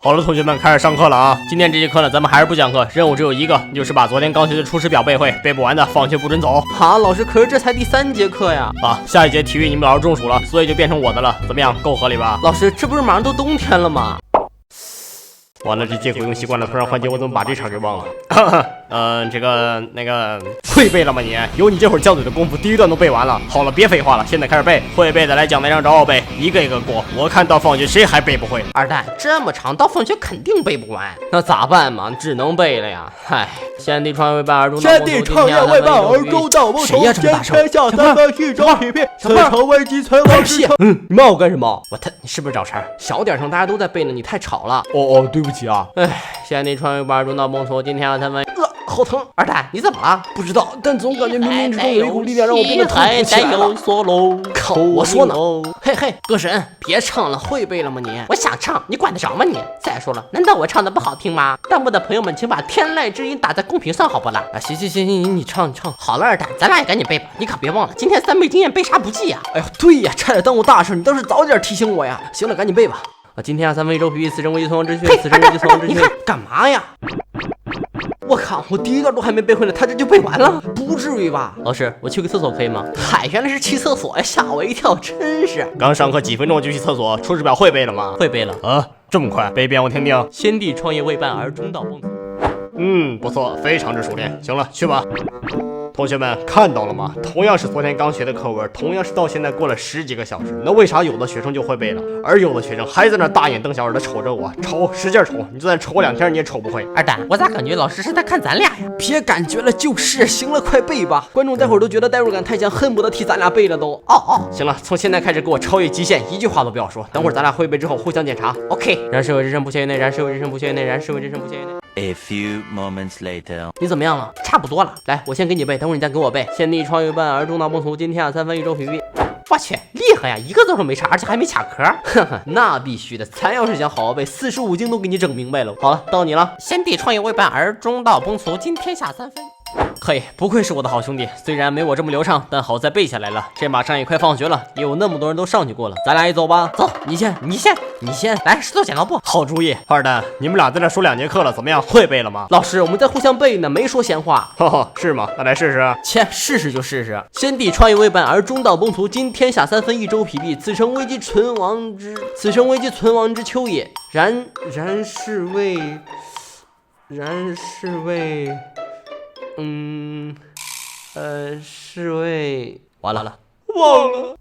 好了，同学们，开始上课了啊！今天这节课呢，咱们还是不讲课，任务只有一个，就是把昨天刚学的出师表背会，背不完的放学不准走。好，老师，可是这才第3节课呀！啊，下一节体育你们老师中暑了，所以就变成我的了，怎么样，够合理吧？老师，这不是马上都冬天了吗？完了，这借口用习惯了，突然换节，我怎么把这茬给忘了？那个会背了吗你？有你这会儿犟嘴的功夫，第一段都背完了。好了，别废话了，现在开始背。会背的来讲台上找我背，一个一个过。我看到放学谁还背不会？二蛋，这么长，到放学肯定背不完。那咋办嘛？只能背了呀。嗨，先帝创业为伴而中，先帝创业为伴而中道不同。谁呀这么大声？天下三分一种匹配，此诚危机存亡之秋。你骂我干什么？你是不是找茬？小点声，大家都在背呢，你太吵了。哦，对不起啊。哎，先帝创业为伴而中道不同，今天要三分。好疼！二蛋，你怎么了？不知道，但总感觉冥冥之中有一股力量让我变得痛苦起来了。靠！我说呢，嘿嘿，歌神，别唱了，会背了吗你？我想唱，你管得着吗你？再说了，难道我唱的不好听吗？弹幕的朋友们，请把天籁之音打在公屏上，好不啦？啊，行，你唱。好了，二蛋，咱俩也赶紧背吧，你可别忘了，今天3倍经验背啥不记呀？哎呦，对呀，差点耽误大事，你倒是早点提醒我呀。行了，赶紧背吧。今天3分1周皮皮，此生危机存亡之秋，此生危机存亡之秋。你看干嘛呀？我靠！我第一段都还没背会呢，他这就背完了？不至于吧？老师，我去个厕所可以吗？嗨，原来是去厕所呀，吓我一跳，真是。刚上课几分钟就去厕所，出师表会背了吗？会背了啊，这么快？背一遍我听听。先帝创业为伴而中道崩殂。不错，非常之熟练。行了，去吧。同学们看到了吗？同样是昨天刚学的课文，同样是到现在过了10几个小时，那为啥有的学生就会背了，而有的学生还在那大眼瞪小眼的瞅着我？瞅，使劲瞅，你就算瞅2天你也瞅不会。二蛋，我咋感觉老师是在看咱俩呀？别感觉了，就是。行了，快背吧。观众待会儿都觉得代入感太强，恨不得替咱俩背了都。行了，从现在开始给我超越极限，一句话都不要说。等会儿咱俩会背之后互相检查。OK。燃烧为之身不屑于内，燃烧为之身不屑于内，燃烧为之身不屑于内。A few moments later， 你怎么样了？差不多了，来，我先给你背，等会儿你再给我背。先帝创业为伴而中道崩殂，今天3分1周皮皮。我去，厉害呀，一个字都没差，而且还没卡壳。呵呵，那必须的，咱要是想好好背，45经都给你整明白了。好了，到你了。先帝创业为伴而中道崩殂，今天下3分。可以，不愧是我的好兄弟，虽然没我这么流畅，但好在背下来了。这马上也快放学了，也有那么多人都上去过了，咱俩一走吧。走，你先，来，石头剪刀布。好主意，二蛋，你们俩在这说2节课了，怎么样？会背了吗？老师，我们在互相背呢，没说闲话。哈哈，是吗？那来试试。切，试试就试试。先帝创业为伴而中道崩殂，今天下3分1周皮皮，此生危机存亡之秋也。然是为，完了，忘了。